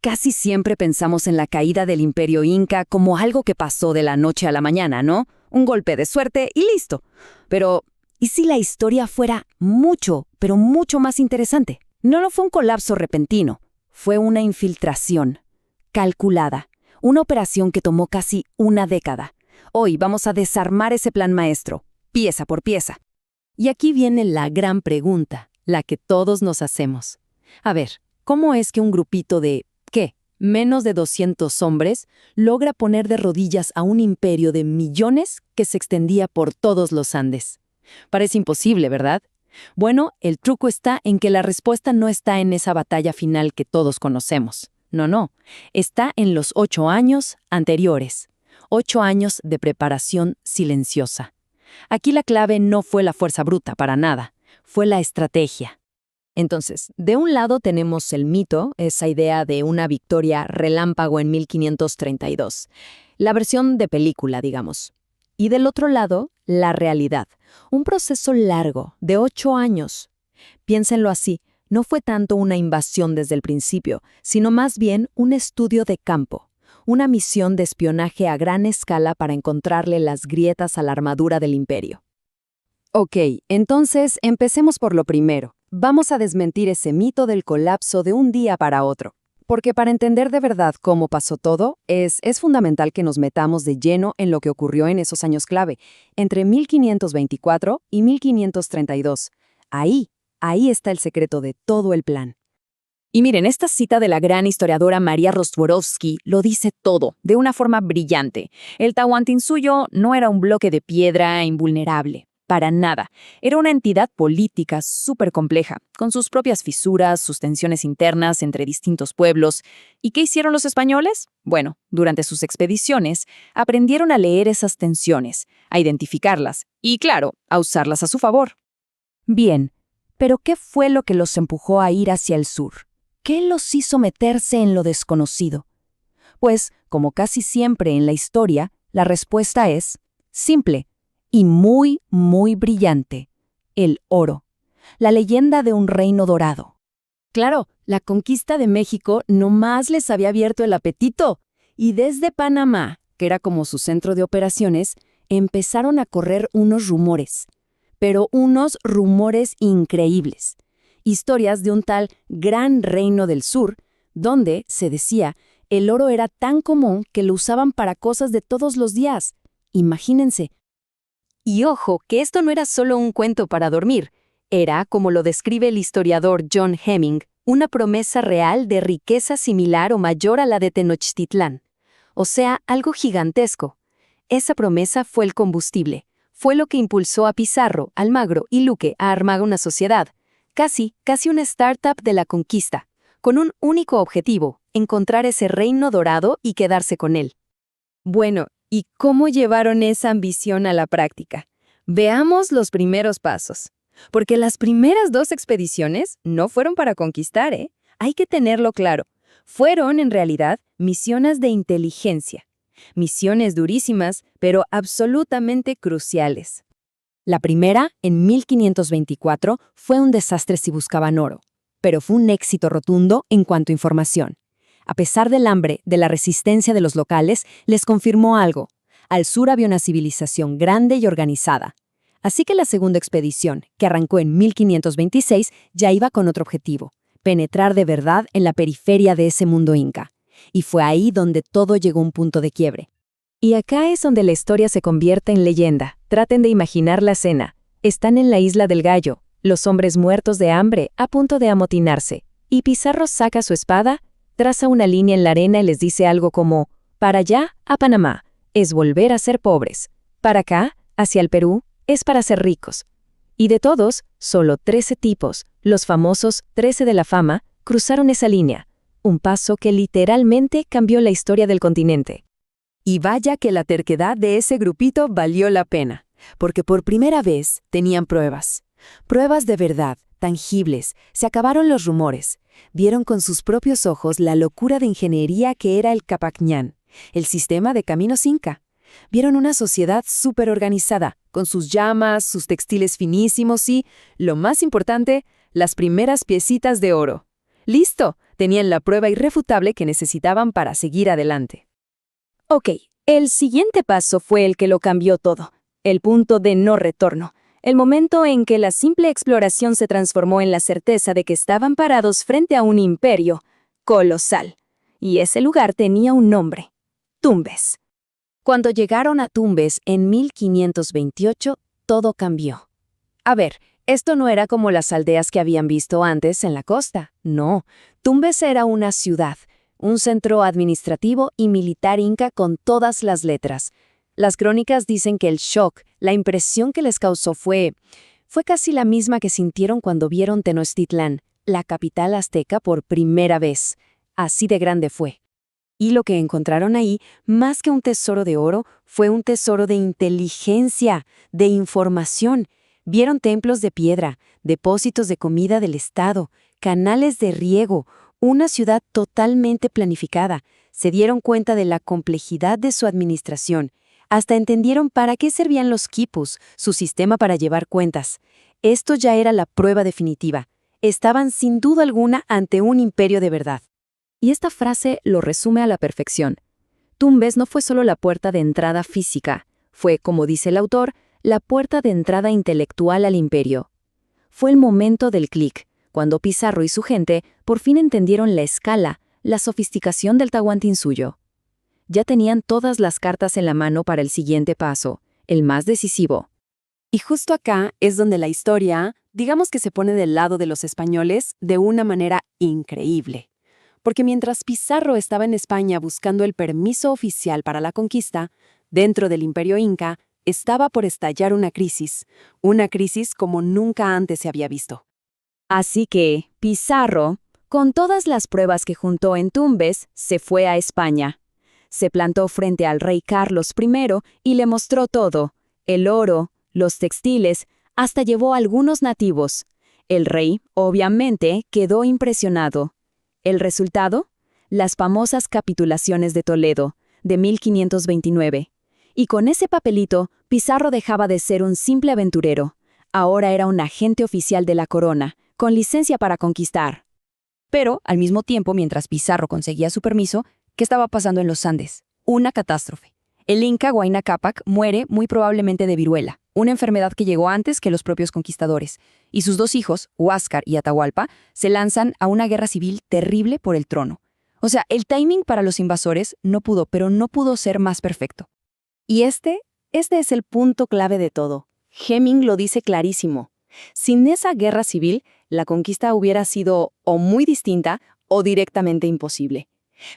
Casi siempre pensamos en la caída del Imperio Inca como algo que pasó de la noche a la mañana, ¿no? Un golpe de suerte y listo. Pero, ¿y si la historia fuera mucho, pero mucho más interesante? No fue un colapso repentino, fue una infiltración calculada, una operación que tomó casi una década. Hoy vamos a desarmar ese plan maestro, pieza por pieza. Y aquí viene la gran pregunta, la que todos nos hacemos. A ver, ¿cómo es que un grupito de, menos de 200 hombres logra poner de rodillas a un imperio de millones que se extendía por todos los Andes? Parece imposible, ¿verdad? Bueno, el truco está en que la respuesta no está en esa batalla final que todos conocemos. No. Está en los 8 años anteriores. 8 años de preparación silenciosa. Aquí la clave no fue la fuerza bruta, para nada. Fue la estrategia. Entonces, de un lado tenemos el mito, esa idea de una victoria relámpago en 1532. La versión de película, digamos. Y del otro lado, la realidad. Un proceso largo, de 8 años. Piénsenlo así, no fue tanto una invasión desde el principio, sino más bien un estudio de campo. Una misión de espionaje a gran escala para encontrarle las grietas a la armadura del imperio. Ok, entonces empecemos por lo primero. Vamos a desmentir ese mito del colapso de un día para otro. Porque para entender de verdad cómo pasó todo, es fundamental que nos metamos de lleno en lo que ocurrió en esos años clave, entre 1524 y 1532. Ahí está el secreto de todo el plan. Y miren, esta cita de la gran historiadora María Rostworowski lo dice todo, de una forma brillante. El Tahuantinsuyo no era un bloque de piedra invulnerable. Para nada. Era una entidad política súper compleja, con sus propias fisuras, sus tensiones internas entre distintos pueblos. ¿Y qué hicieron los españoles? Bueno, durante sus expediciones, aprendieron a leer esas tensiones, a identificarlas y, claro, a usarlas a su favor. Bien, pero ¿qué fue lo que los empujó a ir hacia el sur? ¿Qué los hizo meterse en lo desconocido? Pues, como casi siempre en la historia, la respuesta es simple. Y muy, muy brillante. El oro. La leyenda de un reino dorado. Claro, la conquista de México no más les había abierto el apetito. Y desde Panamá, que era como su centro de operaciones, empezaron a correr unos rumores. Pero unos rumores increíbles. Historias de un tal Gran Reino del Sur, donde, se decía, el oro era tan común que lo usaban para cosas de todos los días. Imagínense. Y ojo, que esto no era solo un cuento para dormir. Era, como lo describe el historiador John Hemming, una promesa real de riqueza similar o mayor a la de Tenochtitlán. O sea, algo gigantesco. Esa promesa fue el combustible. Fue lo que impulsó a Pizarro, Almagro y Luque a armar una sociedad. Casi una startup de la conquista. Con un único objetivo, encontrar ese reino dorado y quedarse con él. Bueno, ¿y cómo llevaron esa ambición a la práctica? Veamos los primeros pasos. Porque las primeras 2 expediciones no fueron para conquistar, ¿eh? Hay que tenerlo claro. Fueron, en realidad, misiones de inteligencia. Misiones durísimas, pero absolutamente cruciales. La primera, en 1524, fue un desastre si buscaban oro, pero fue un éxito rotundo en cuanto a información. A pesar del hambre, de la resistencia de los locales, les confirmó algo. Al sur había una civilización grande y organizada. Así que la segunda expedición, que arrancó en 1526, ya iba con otro objetivo: penetrar de verdad en la periferia de ese mundo inca. Y fue ahí donde todo llegó a un punto de quiebre. Y acá es donde la historia se convierte en leyenda. Traten de imaginar la escena. Están en la Isla del Gallo, los hombres muertos de hambre, a punto de amotinarse. Y Pizarro saca su espada, traza una línea en la arena y les dice algo como: para allá, a Panamá, es volver a ser pobres. Para acá, hacia el Perú, es para ser ricos. Y de todos, solo 13 tipos, los famosos 13 de la fama, cruzaron esa línea. Un paso que literalmente cambió la historia del continente. Y vaya que la terquedad de ese grupito valió la pena, porque por primera vez tenían pruebas. Pruebas de verdad, tangibles. Se acabaron los rumores. Vieron con sus propios ojos la locura de ingeniería que era el Capacñán, el sistema de caminos inca. Vieron una sociedad súper organizada, con sus llamas, sus textiles finísimos y, lo más importante, las primeras piecitas de oro. ¡Listo! Tenían la prueba irrefutable que necesitaban para seguir adelante. Ok, el siguiente paso fue el que lo cambió todo, el punto de no retorno, el momento en que la simple exploración se transformó en la certeza de que estaban parados frente a un imperio colosal. Y ese lugar tenía un nombre: Tumbes. Cuando llegaron a Tumbes en 1528, todo cambió. A ver, esto no era como las aldeas que habían visto antes en la costa. No, Tumbes era una ciudad, un centro administrativo y militar inca con todas las letras. Las crónicas dicen que el shock, la impresión que les causó fue casi la misma que sintieron cuando vieron Tenochtitlán, la capital azteca, por primera vez. Así de grande fue. Y lo que encontraron ahí, más que un tesoro de oro, fue un tesoro de inteligencia, de información. Vieron templos de piedra, depósitos de comida del Estado, canales de riego, una ciudad totalmente planificada. Se dieron cuenta de la complejidad de su administración. Hasta entendieron para qué servían los quipus, su sistema para llevar cuentas. Esto ya era la prueba definitiva. Estaban sin duda alguna ante un imperio de verdad. Y esta frase lo resume a la perfección. Tumbes no fue solo la puerta de entrada física, fue, como dice el autor, la puerta de entrada intelectual al imperio. Fue el momento del clic, cuando Pizarro y su gente por fin entendieron la escala, la sofisticación del Tahuantinsuyo. Ya tenían todas las cartas en la mano para el siguiente paso, el más decisivo. Y justo acá es donde la historia, digamos que se pone del lado de los españoles de una manera increíble. Porque mientras Pizarro estaba en España buscando el permiso oficial para la conquista, dentro del Imperio Inca estaba por estallar una crisis como nunca antes se había visto. Así que Pizarro, con todas las pruebas que juntó en Tumbes, se fue a España. Se plantó frente al rey Carlos I y le mostró todo: el oro, los textiles, hasta llevó a algunos nativos. El rey, obviamente, quedó impresionado. ¿El resultado? Las famosas capitulaciones de Toledo, de 1529. Y con ese papelito, Pizarro dejaba de ser un simple aventurero. Ahora era un agente oficial de la corona, con licencia para conquistar. Pero, al mismo tiempo, mientras Pizarro conseguía su permiso, ¿qué estaba pasando en los Andes? Una catástrofe. El inca Huayna Cápac muere muy probablemente de viruela, una enfermedad que llegó antes que los propios conquistadores, y sus dos hijos, Huáscar y Atahualpa, se lanzan a una guerra civil terrible por el trono. O sea, el timing para los invasores no pudo ser más perfecto. Y este es el punto clave de todo. Hemming lo dice clarísimo. Sin esa guerra civil, la conquista hubiera sido o muy distinta o directamente imposible.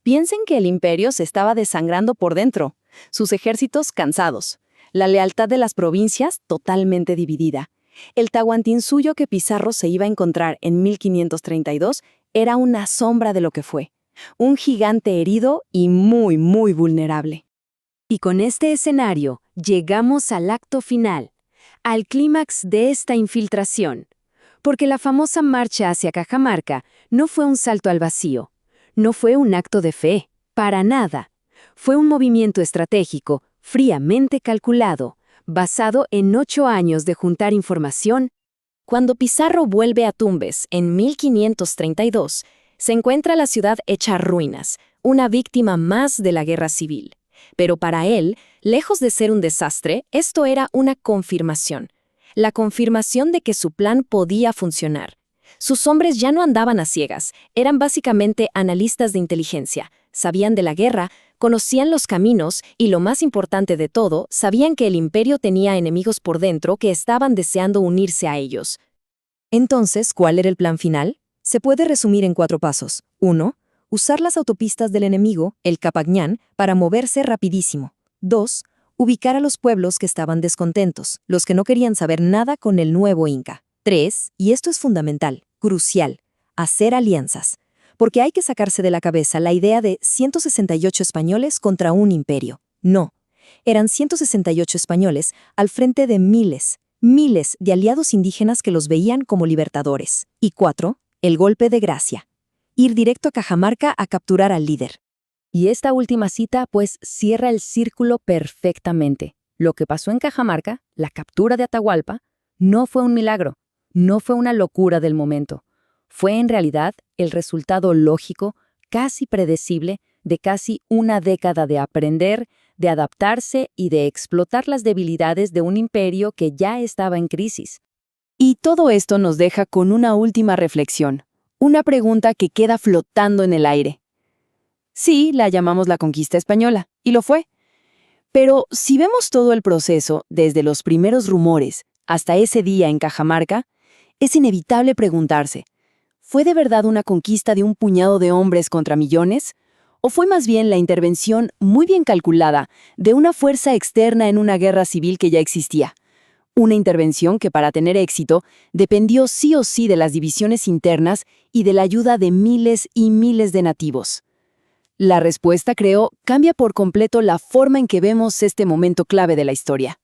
Piensen que el imperio se estaba desangrando por dentro, sus ejércitos cansados, la lealtad de las provincias totalmente dividida. El Tahuantinsuyo que Pizarro se iba a encontrar en 1532 era una sombra de lo que fue, un gigante herido y muy, muy vulnerable. Y con este escenario llegamos al acto final, al clímax de esta infiltración. Porque la famosa marcha hacia Cajamarca no fue un salto al vacío, no fue un acto de fe, para nada. Fue un movimiento estratégico, fríamente calculado, basado en 8 años de juntar información. Cuando Pizarro vuelve a Tumbes en 1532, se encuentra la ciudad hecha ruinas, una víctima más de la guerra civil. Pero para él, lejos de ser un desastre, esto era una confirmación. La confirmación de que su plan podía funcionar. Sus hombres ya no andaban a ciegas, eran básicamente analistas de inteligencia, sabían de la guerra, conocían los caminos y, lo más importante de todo, sabían que el imperio tenía enemigos por dentro que estaban deseando unirse a ellos. Entonces, ¿cuál era el plan final? Se puede resumir en 4 pasos. 1. Usar las autopistas del enemigo, el Capagñán, para moverse rapidísimo. 2. Ubicar a los pueblos que estaban descontentos, los que no querían saber nada con el nuevo Inca. 3. Y esto es fundamental, crucial, hacer alianzas. Porque hay que sacarse de la cabeza la idea de 168 españoles contra un imperio. No, eran 168 españoles al frente de miles de aliados indígenas que los veían como libertadores. Y 4. El golpe de gracia. Ir directo a Cajamarca a capturar al líder. Y esta última cita, pues, cierra el círculo perfectamente. Lo que pasó en Cajamarca, la captura de Atahualpa, no fue un milagro, no fue una locura del momento. Fue en realidad el resultado lógico, casi predecible, de casi una década de aprender, de adaptarse y de explotar las debilidades de un imperio que ya estaba en crisis. Y todo esto nos deja con una última reflexión, una pregunta que queda flotando en el aire. Sí, la llamamos la conquista española, y lo fue. Pero si vemos todo el proceso, desde los primeros rumores hasta ese día en Cajamarca, es inevitable preguntarse, ¿fue de verdad una conquista de un puñado de hombres contra millones? ¿O fue más bien la intervención muy bien calculada de una fuerza externa en una guerra civil que ya existía? Una intervención que para tener éxito dependió sí o sí de las divisiones internas y de la ayuda de miles y miles de nativos. La respuesta, creo, cambia por completo la forma en que vemos este momento clave de la historia.